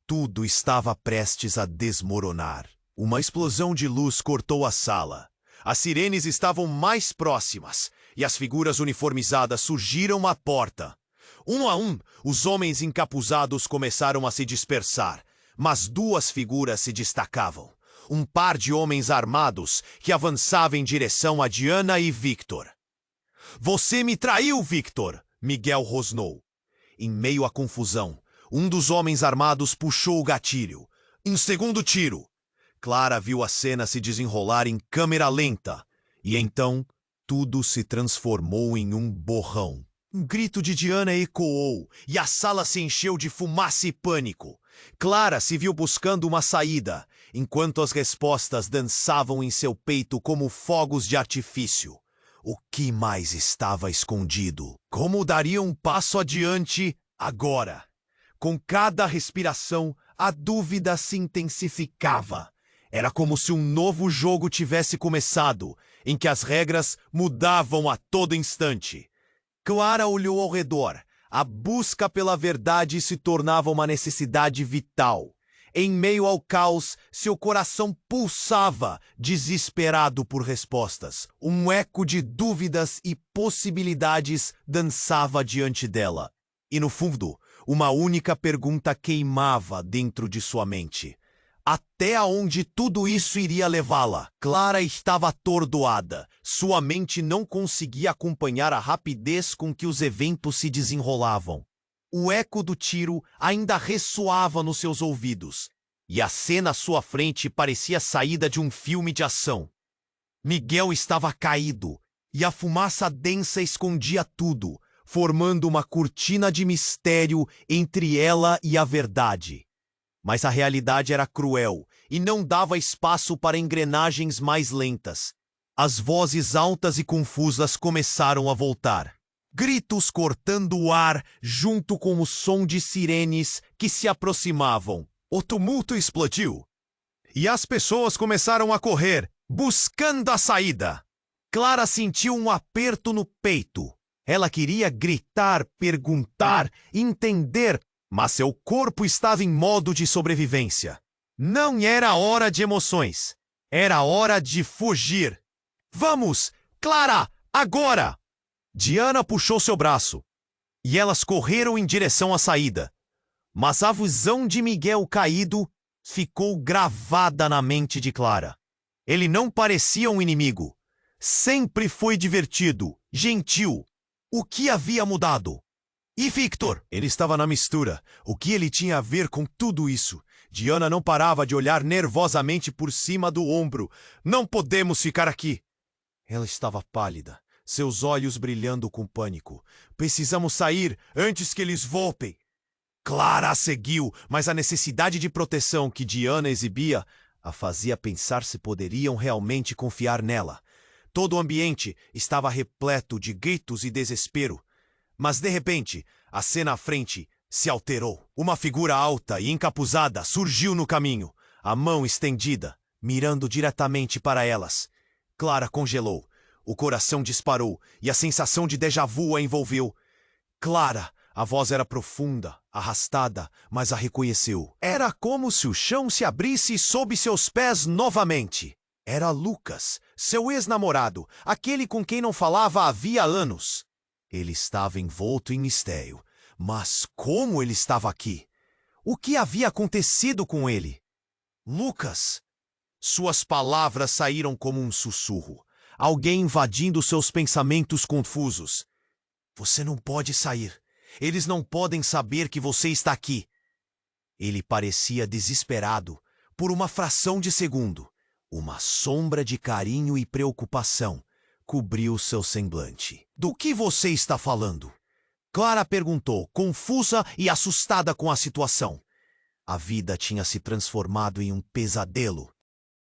Tudo estava prestes a desmoronar. Uma explosão de luz cortou a sala. As sirenes estavam mais próximas e as figuras uniformizadas surgiram à porta. Um a um, os homens encapuzados começaram a se dispersar, mas duas figuras se destacavam. Um par de homens armados que avançava em direção a Diana e Victor. Você me traiu, Victor! Miguel rosnou. Em meio à confusão, um dos homens armados puxou o gatilho. Um segundo tiro. Clara viu a cena se desenrolar em câmera lenta. E então, tudo se transformou em um borrão. Um grito de Diana ecoou e a sala se encheu de fumaça e pânico. Clara se viu buscando uma saída, enquanto as respostas dançavam em seu peito como fogos de artifício. O que mais estava escondido? Como daria um passo adiante agora? Com cada respiração, a dúvida se intensificava. Era como se um novo jogo tivesse começado, em que as regras mudavam a todo instante. Clara olhou ao redor. A busca pela verdade se tornava uma necessidade vital. Em meio ao caos, seu coração pulsava, desesperado por respostas. Um eco de dúvidas e possibilidades dançava diante dela. E no fundo, uma única pergunta queimava dentro de sua mente. Até onde tudo isso iria levá-la? Clara estava atordoada. Sua mente não conseguia acompanhar a rapidez com que os eventos se desenrolavam. O eco do tiro ainda ressoava nos seus ouvidos, e a cena à sua frente parecia saída de um filme de ação. Miguel estava caído, e a fumaça densa escondia tudo, formando uma cortina de mistério entre ela e a verdade. Mas a realidade era cruel e não dava espaço para engrenagens mais lentas. As vozes altas e confusas começaram a voltar. Gritos cortando o ar junto com o som de sirenes que se aproximavam. O tumulto explodiu. E as pessoas começaram a correr, buscando a saída. Clara sentiu um aperto no peito. Ela queria gritar, perguntar, entender, mas seu corpo estava em modo de sobrevivência. Não era hora de emoções. Era hora de fugir. Vamos, Clara, agora! Diana puxou seu braço, e elas correram em direção à saída. Mas a visão de Miguel caído ficou gravada na mente de Clara. Ele não parecia um inimigo. Sempre foi divertido, gentil. O que havia mudado? E Victor? Ele estava na mistura. O que ele tinha a ver com tudo isso? Diana não parava de olhar nervosamente por cima do ombro. Não podemos ficar aqui. Ela estava pálida, seus olhos brilhando com pânico. Precisamos sair antes que eles voltem. Clara a seguiu, mas a necessidade de proteção que Diana exibia a fazia pensar se poderiam realmente confiar nela. Todo o ambiente estava repleto de gritos e desespero. Mas, de repente, a cena à frente se alterou. Uma figura alta e encapuzada surgiu no caminho, a mão estendida, mirando diretamente para elas. Clara congelou. O coração disparou e a sensação de déjà vu a envolveu. Clara, a voz era profunda, arrastada, mas a reconheceu. Era como se o chão se abrisse sob seus pés novamente. Era Lucas, seu ex-namorado, aquele com quem não falava havia anos. Ele estava envolto em mistério. Mas como ele estava aqui? O que havia acontecido com ele? Lucas! Suas palavras saíram como um sussurro. Alguém invadindo seus pensamentos confusos. Você não pode sair. Eles não podem saber que você está aqui. Ele parecia desesperado. Por uma fração de segundo, uma sombra de carinho e preocupação cobriu seu semblante. Do que você está falando? Clara perguntou, confusa e assustada com a situação. A vida tinha se transformado em um pesadelo.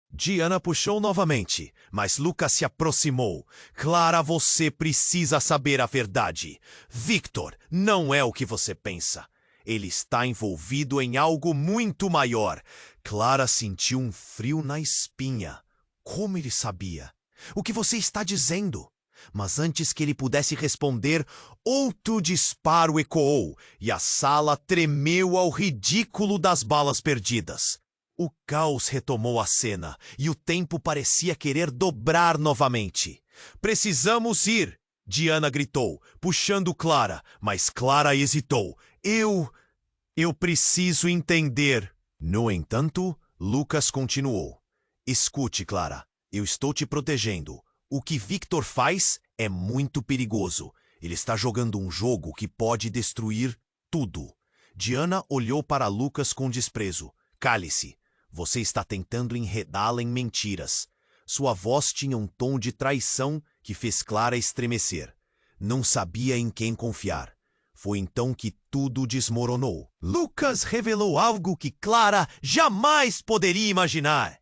Diana puxou novamente, mas Lucas se aproximou. Clara, você precisa saber a verdade. Victor não é o que você pensa. Ele está envolvido em algo muito maior. Clara sentiu um frio na espinha. Como ele sabia? O que você está dizendo? Mas antes que ele pudesse responder, outro disparo ecoou e a sala tremeu ao ridículo das balas perdidas. O caos retomou a cena e o tempo parecia querer dobrar novamente. Precisamos ir, Diana gritou, puxando Clara, mas Clara hesitou. Eu preciso entender. No entanto, Lucas continuou. Escute, Clara, eu estou te protegendo. O que Victor faz é muito perigoso. Ele está jogando um jogo que pode destruir tudo. Diana olhou para Lucas com desprezo. Cale-se. Você está tentando enredá-la em mentiras. Sua voz tinha um tom de traição que fez Clara estremecer. Não sabia em quem confiar. Foi então que tudo desmoronou. Lucas revelou algo que Clara jamais poderia imaginar.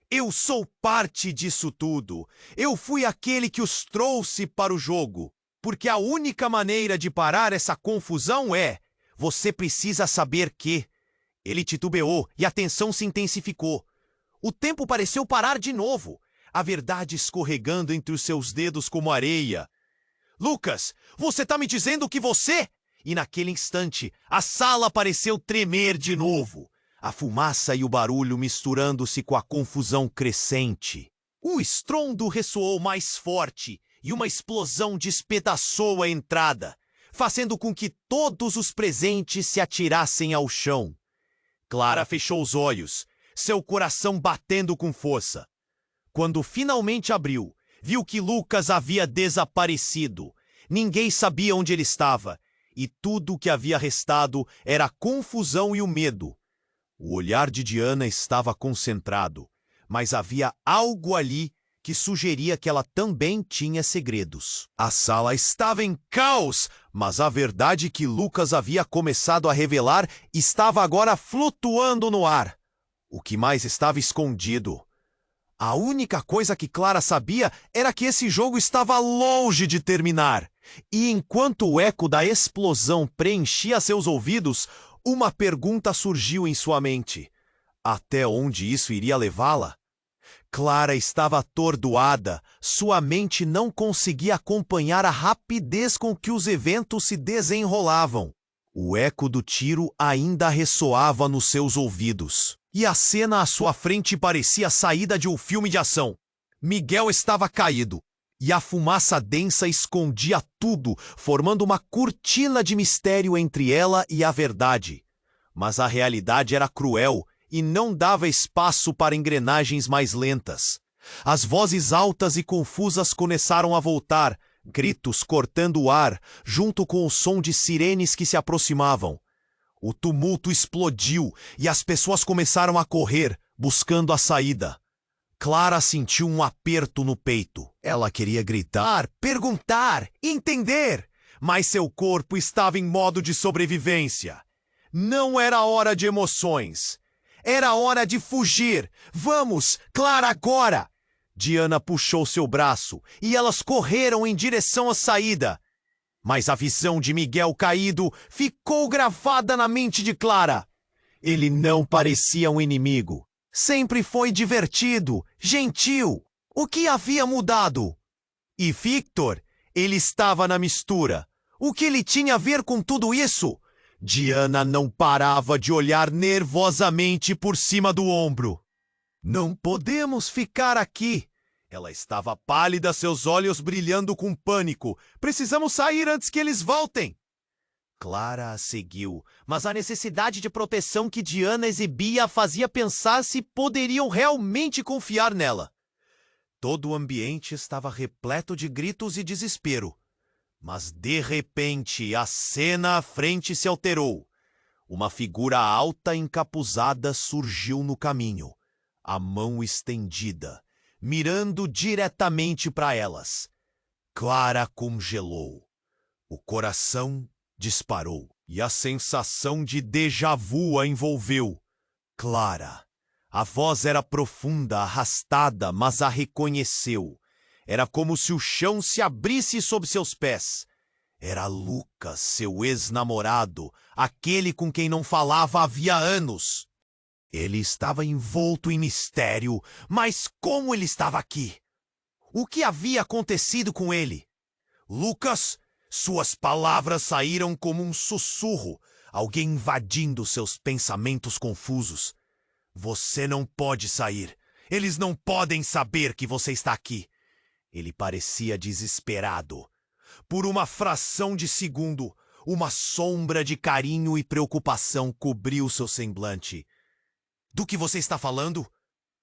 Eu sou parte disso tudo. Eu fui aquele que os trouxe para o jogo. Porque a única maneira de parar essa confusão é... Você precisa saber que... Ele titubeou e a tensão se intensificou. O tempo pareceu parar de novo, a verdade escorregando entre os seus dedos como areia. Lucas, você está me dizendo que você... E naquele instante, a sala pareceu tremer de novo. a fumaça e o barulho misturando-se com a confusão crescente. O estrondo ressoou mais forte e uma explosão despedaçou a entrada, fazendo com que todos os presentes se atirassem ao chão. Clara fechou os olhos, seu coração batendo com força. Quando finalmente abriu, viu que Lucas havia desaparecido. Ninguém sabia onde ele estava, e tudo o que havia restado era a confusão e o medo. O olhar de Diana estava concentrado, mas havia algo ali que sugeria que ela também tinha segredos. A sala estava em caos, mas a verdade que Lucas havia começado a revelar estava agora flutuando no ar. O que mais estava escondido? A única coisa que Clara sabia era que esse jogo estava longe de terminar. E enquanto o eco da explosão preenchia seus ouvidos, uma pergunta surgiu em sua mente. Até onde isso iria levá-la? Clara estava atordoada, sua mente não conseguia acompanhar a rapidez com que os eventos se desenrolavam. O eco do tiro ainda ressoava nos seus ouvidos, e a cena à sua frente parecia a saída de um filme de ação. Miguel estava caído, e a fumaça densa escondia tudo, formando uma cortina de mistério entre ela e a verdade. Mas a realidade era cruel e não dava espaço para engrenagens mais lentas. As vozes altas e confusas começaram a voltar, gritos cortando o ar, junto com o som de sirenes que se aproximavam. O tumulto explodiu e as pessoas começaram a correr, buscando a saída. Clara sentiu um aperto no peito. Ela queria gritar, perguntar, entender, mas seu corpo estava em modo de sobrevivência. Não era hora de emoções. Era hora de fugir. Vamos, Clara, agora! Diana puxou seu braço e elas correram em direção à saída. Mas a visão de Miguel caído ficou gravada na mente de Clara. Ele não parecia um inimigo. Sempre foi divertido, gentil. O que havia mudado? E Victor, ele estava na mistura. O que ele tinha a ver com tudo isso? Diana não parava de olhar nervosamente por cima do ombro. Não podemos ficar aqui. Ela estava pálida, seus olhos brilhando com pânico. Precisamos sair antes que eles voltem. Clara a seguiu, mas a necessidade de proteção que Diana exibia a fazia pensar se poderiam realmente confiar nela. Todo o ambiente estava repleto de gritos e desespero. Mas, de repente, a cena à frente se alterou. Uma figura alta encapuzada surgiu no caminho, a mão estendida, mirando diretamente para elas. Clara congelou. O coração disparou e a sensação de déjà vu a envolveu. Clara. A voz era profunda, arrastada, mas a reconheceu. Era como se o chão se abrisse sob seus pés. Era Lucas, seu ex-namorado, aquele com quem não falava havia anos. Ele estava envolto em mistério, mas como ele estava aqui? O que havia acontecido com ele? Lucas, suas palavras saíram como um sussurro, alguém invadindo seus pensamentos confusos. Você não pode sair. Eles não podem saber que você está aqui. Ele parecia desesperado. Por uma fração de segundo, uma sombra de carinho e preocupação cobriu seu semblante. Do que você está falando?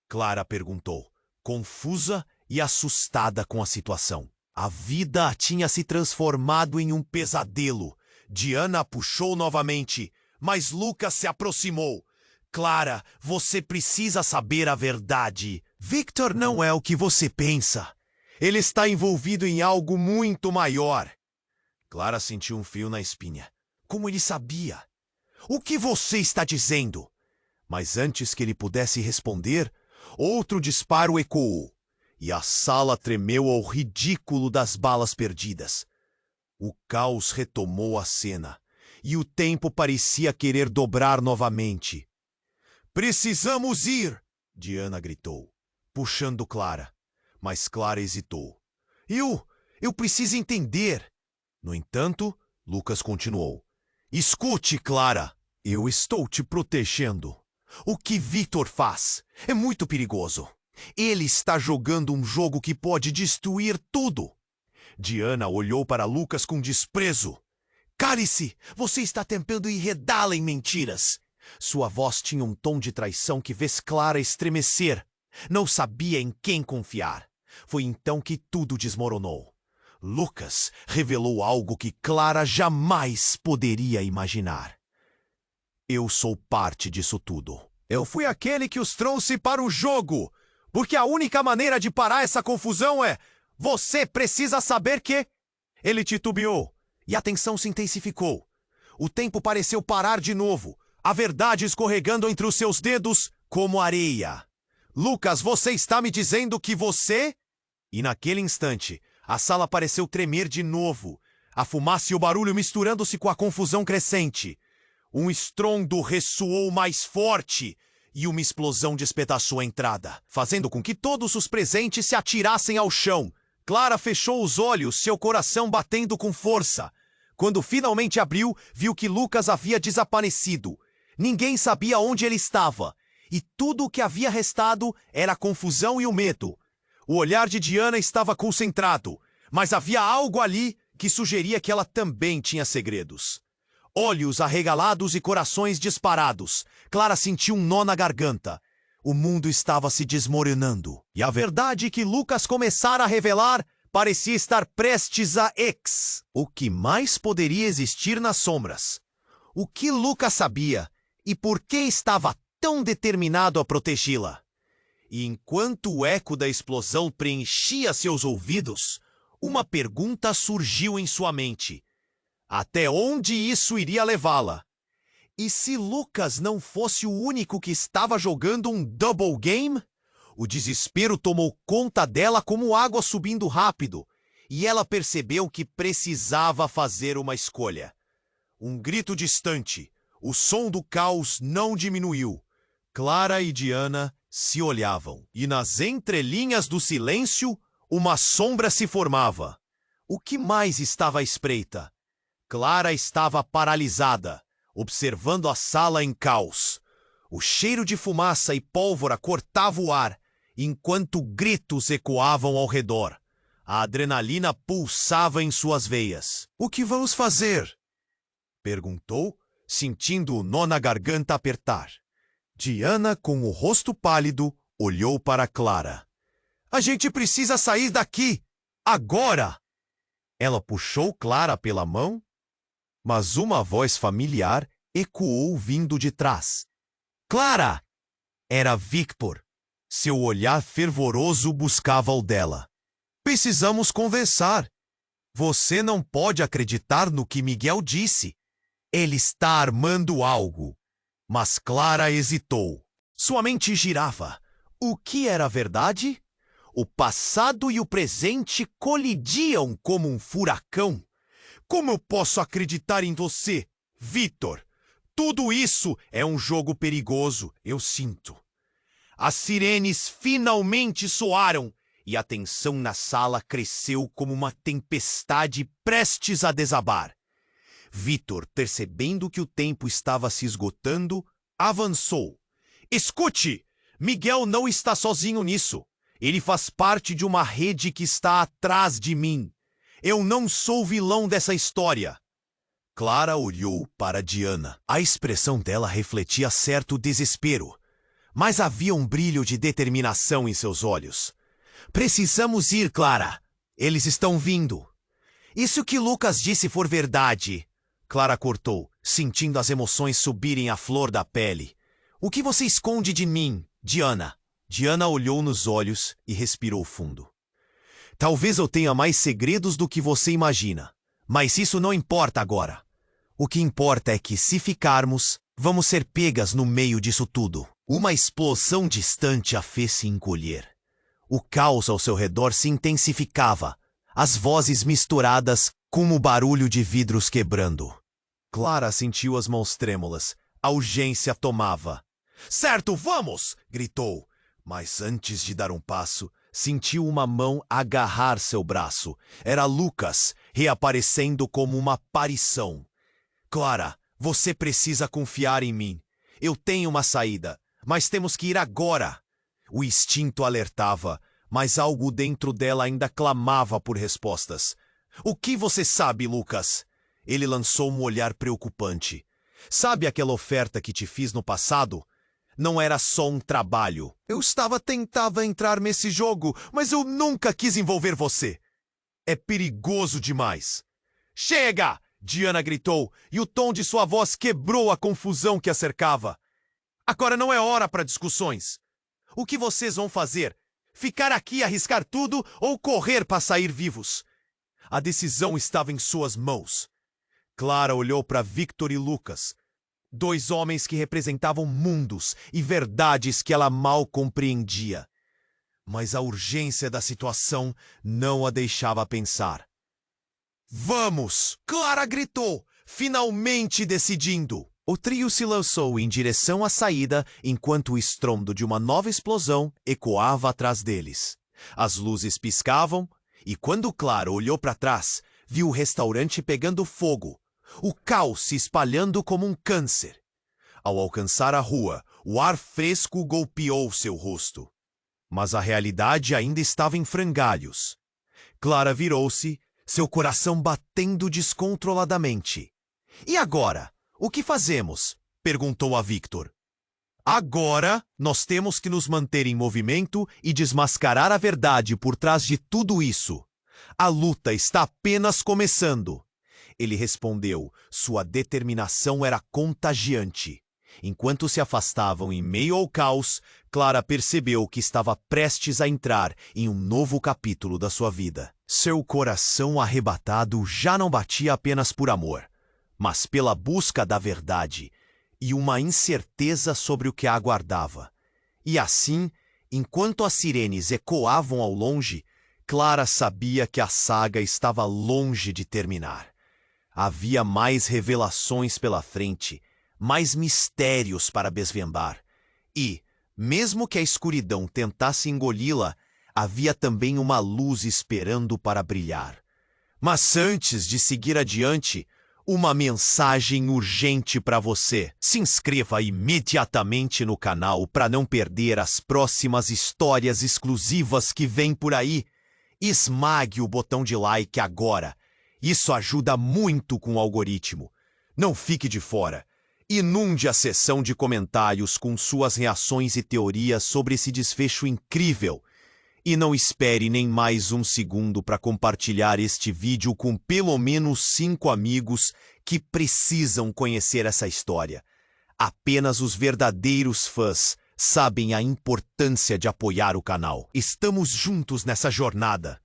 Clara perguntou, confusa e assustada com a situação. A vida tinha se transformado em um pesadelo. Diana a puxou novamente, mas Lucas se aproximou. Clara, você precisa saber a verdade. Victor não é o que você pensa. Ele está envolvido em algo muito maior. Clara sentiu um frio na espinha. Como ele sabia? O que você está dizendo? Mas antes que ele pudesse responder, outro disparo ecoou, e a sala tremeu ao ridículo das balas perdidas. O caos retomou a cena, e o tempo parecia querer dobrar novamente. Precisamos ir! Diana gritou, puxando Clara. Mas Clara hesitou. Eu preciso entender. No entanto, Lucas continuou. Escute, Clara. Eu estou te protegendo. O que Victor faz é muito perigoso. Ele está jogando um jogo que pode destruir tudo. Diana olhou para Lucas com desprezo. Cale-se! Você está tentando enredá-la em mentiras. Sua voz tinha um tom de traição que fez Clara estremecer. Não sabia em quem confiar. Foi então que tudo desmoronou. Lucas revelou algo que Clara jamais poderia imaginar. Eu sou parte disso tudo. Eu fui aquele que os trouxe para o jogo. Porque a única maneira de parar essa confusão é... Você precisa saber que... Ele titubeou. E a tensão se intensificou. O tempo pareceu parar de novo. A verdade escorregando entre os seus dedos como areia. Lucas, você está me dizendo que você... E naquele instante, a sala pareceu tremer de novo. A fumaça e o barulho misturando-se com a confusão crescente. Um estrondo ressoou mais forte e uma explosão despedaçou a entrada, fazendo com que todos os presentes se atirassem ao chão. Clara fechou os olhos, seu coração batendo com força. Quando finalmente abriu, viu que Lucas havia desaparecido. Ninguém sabia onde ele estava. E tudo o que havia restado era a confusão e o medo. O olhar de Diana estava concentrado, mas havia algo ali que sugeria que ela também tinha segredos. Olhos arregalados e corações disparados. Clara sentiu um nó na garganta. O mundo estava se desmoronando. E a verdade que Lucas começara a revelar parecia estar prestes a O que mais poderia existir nas sombras? O que Lucas sabia e por que estava tão determinado a protegê-la? E enquanto o eco da explosão preenchia seus ouvidos, uma pergunta surgiu em sua mente. Até onde isso iria levá-la? E se Lucas não fosse o único que estava jogando um double game? O desespero tomou conta dela como água subindo rápido, e ela percebeu que precisava fazer uma escolha. Um grito distante, o som do caos não diminuiu. Clara e Diana se olhavam, e nas entrelinhas do silêncio, uma sombra se formava. O que mais estava à espreita? Clara estava paralisada, observando a sala em caos. O cheiro de fumaça e pólvora cortava o ar, enquanto gritos ecoavam ao redor. A adrenalina pulsava em suas veias. "O que vamos fazer?" perguntou, sentindo o nó na garganta apertar. Diana, com o rosto pálido, olhou para Clara. "A gente precisa sair daqui! Agora!" Ela puxou Clara pela mão, mas uma voz familiar ecoou vindo de trás. "Clara!" Era Victor. Seu olhar fervoroso buscava o dela. "Precisamos conversar. Você não pode acreditar no que Miguel disse. Ele está armando algo." Mas Clara hesitou. Sua mente girava. O que era verdade? O passado e o presente colidiam como um furacão. "Como eu posso acreditar em você, Victor? Tudo isso é um jogo perigoso, eu sinto." As sirenes finalmente soaram e a tensão na sala cresceu como uma tempestade prestes a desabar. Victor, percebendo que o tempo estava se esgotando, avançou. "Escute! Miguel não está sozinho nisso. Ele faz parte de uma rede que está atrás de mim. Eu não sou o vilão dessa história." Clara olhou para Diana. A expressão dela refletia certo desespero, mas havia um brilho de determinação em seus olhos. "Precisamos ir, Clara. Eles estão vindo." "E se o que Lucas disse for verdade?" Clara cortou, sentindo as emoções subirem à flor da pele. "O que você esconde de mim, Diana?" Diana olhou nos olhos e respirou fundo. "Talvez eu tenha mais segredos do que você imagina, mas isso não importa agora. O que importa é que, se ficarmos, vamos ser pegas no meio disso tudo." Uma explosão distante a fez se encolher. O caos ao seu redor se intensificava, as vozes misturadas como o barulho de vidros quebrando. Clara sentiu as mãos trêmulas. A urgência tomava. "Certo, vamos!" gritou. Mas antes de dar um passo, sentiu uma mão agarrar seu braço. Era Lucas, reaparecendo como uma aparição. "Clara, você precisa confiar em mim. Eu tenho uma saída, mas temos que ir agora. O instinto alertava, mas algo dentro dela ainda clamava por respostas. O que você sabe, Lucas? Ele lançou um olhar preocupante. Sabe aquela oferta que te fiz no passado? Não era só um trabalho. Eu tentava entrar nesse jogo, mas eu nunca quis envolver você. É perigoso demais. Chega! Diana gritou, e o tom de sua voz quebrou a confusão que a cercava. Agora não é hora para discussões. O que vocês vão fazer? Ficar aqui e arriscar tudo ou correr para sair vivos? A decisão estava em suas mãos. Clara olhou para Victor e Lucas, dois homens que representavam mundos e verdades que ela mal compreendia. Mas a urgência da situação não a deixava pensar. Vamos! Clara gritou, finalmente decidindo. O trio se lançou em direção à saída enquanto o estrondo de uma nova explosão ecoava atrás deles. As luzes piscavam e quando Clara olhou para trás, viu o restaurante pegando fogo, o caos se espalhando como um câncer. Ao alcançar a rua, o ar fresco golpeou seu rosto. Mas a realidade ainda estava em frangalhos. Clara virou-se, seu coração batendo descontroladamente. E agora? O que fazemos? Perguntou a Victor. Agora, nós temos que nos manter em movimento e desmascarar a verdade por trás de tudo isso. A luta está apenas começando. Ele respondeu, sua determinação era contagiante. Enquanto se afastavam em meio ao caos, Clara percebeu que estava prestes a entrar em um novo capítulo da sua vida. Seu coração arrebatado já não batia apenas por amor, mas pela busca da verdade e uma incerteza sobre o que a aguardava. E assim, enquanto as sirenes ecoavam ao longe, Clara sabia que a saga estava longe de terminar. Havia mais revelações pela frente, mais mistérios para desvendar. E, mesmo que a escuridão tentasse engoli-la, havia também uma luz esperando para brilhar. Mas antes de seguir adiante, uma mensagem urgente para você. Se inscreva imediatamente no canal para não perder as próximas histórias exclusivas que vêm por aí. Esmague o botão de like agora. Isso ajuda muito com o algoritmo. Não fique de fora. Inunde a seção de comentários com suas reações e teorias sobre esse desfecho incrível. E não espere nem mais um segundo para compartilhar este vídeo com pelo menos 5 amigos que precisam conhecer essa história. Apenas os verdadeiros fãs sabem a importância de apoiar o canal. Estamos juntos nessa jornada.